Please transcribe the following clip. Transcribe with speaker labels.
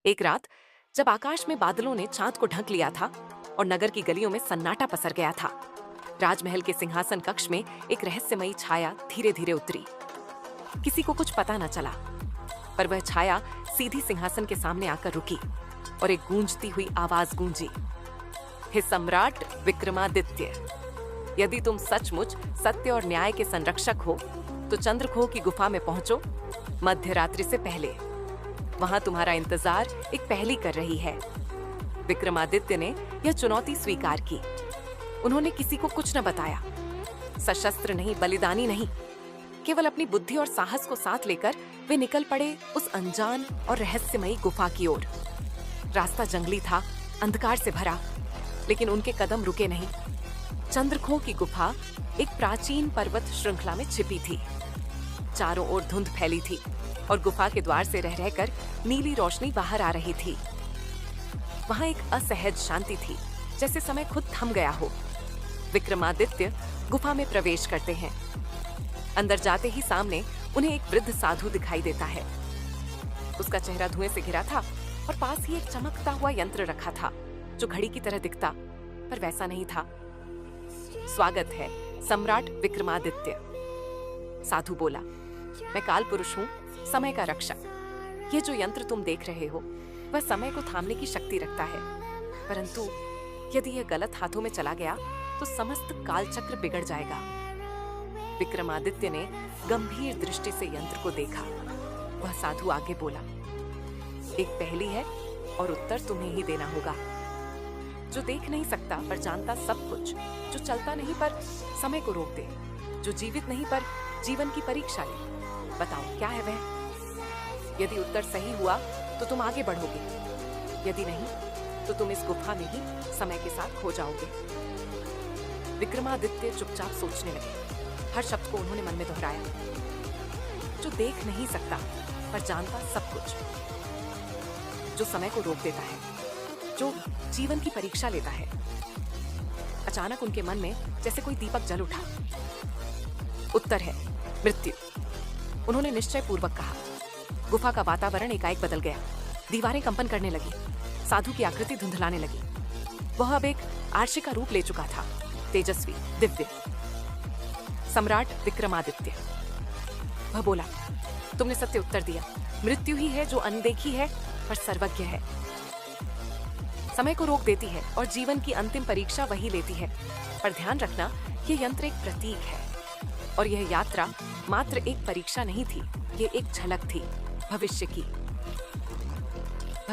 Speaker 1: एक रात जब आकाश में बादलों ने चांद को ढक लिया था और नगर की गलियों में सन्नाटा पसर गया था, राजमहल के सिंहासन कक्ष में एक रहस्यमयी छाया धीरे धीरे उतरी। किसी को कुछ पता न चला, पर वह छाया सीधी सिंहासन के सामने आकर रुकी और एक गूंजती हुई आवाज गूंजी, हे सम्राट विक्रमादित्य, यदि तुम सचमुच सत्य और न्याय के संरक्षक हो तो चंद्रखोह की गुफा में पहुंचो मध्य रात्रि से पहले। वहां तुम्हारा इंतजार एक पहेली कर रही है। विक्रमादित्य ने यह चुनौती स्वीकार की। उन्होंने किसी को कुछ न बताया, सशस्त्र नहीं, बलिदानी नहीं, केवल अपनी बुद्धि और साहस को साथ लेकर वे निकल पड़े उस अनजान और रहस्यमयी गुफा की ओर। रास्ता जंगली था, अंधकार से भरा, लेकिन उनके कदम रुके नहीं। चंद्रखोह की गुफा एक प्राचीन पर्वत श्रृंखला में छिपी थी। चारों ओर धुंध फैली थी और गुफा के द्वार से रह रहकर नीली रोशनी बाहर आ रही थी। वहां एक असहज शांति थी, जैसे समय खुद थम गया हो। विक्रमादित्य गुफा में प्रवेश करते हैं। अंदर जाते ही सामने उन्हें एक वृद्ध साधु दिखाई देता है। उसका चेहरा धुएं से घिरा था और पास ही एक चमकता हुआ यंत्र रखा था जो घड़ी की तरह दिखता, पर वैसा नहीं था। स्वागत है सम्राट विक्रमादित्य, साधु बोला। मैं काल पुरुष हूँ, समय का रक्षक। ये जो यंत्र तुम देख रहे हो वह समय को थामने की शक्ति रखता है, परंतु यदि यह गलत हाथों में चला गया तो समस्त कालचक्र बिगड़ जाएगा। विक्रमादित्य ने गंभीर दृष्टि से यंत्र को देखा। वह साधु आगे बोला, एक पहेली है और उत्तर तुम्हें ही देना होगा। जो देख नहीं सकता पर जानता सब कुछ, जो चलता नहीं पर समय को रोक दे, जो जीवित नहीं पर जीवन की परीक्षा ले, बताओ क्या है वह? यदि उत्तर सही हुआ तो तुम आगे बढ़ोगे, यदि नहीं तो तुम इस गुफा में ही समय के साथ खो जाओगे। विक्रमादित्य चुपचाप सोचने लगे। हर शब्द को उन्होंने मन में दोहराया। जो देख नहीं सकता पर जानता सब कुछ, जो समय को रोक देता है, जो जीवन की परीक्षा लेता है। अचानक उनके मन में जैसे कोई दीपक जल उठा। उत्तर है मृत्यु, उन्होंने निश्चय पूर्वक कहा। गुफा का वातावरण एकाएक बदल गया। दीवारें कंपन करने लगी, साधु की आकृति धुंधलाने लगी। वह अब एक आर्षी का रूप ले चुका था, तेजस्वी, दिव्य। सम्राट विक्रमादित्य, वह बोला, तुमने सत्य उत्तर दिया। मृत्यु ही है जो अनदेखी है पर सर्वज्ञ है। समय को रोक देती है और जीवन की अंतिम परीक्षा वही लेती है। पर ध्यान रखना, यह यंत्र एक प्रतीक है और यह यात्रा मात्र एक परीक्षा नहीं थी, ये एक झलक थी भविष्य की।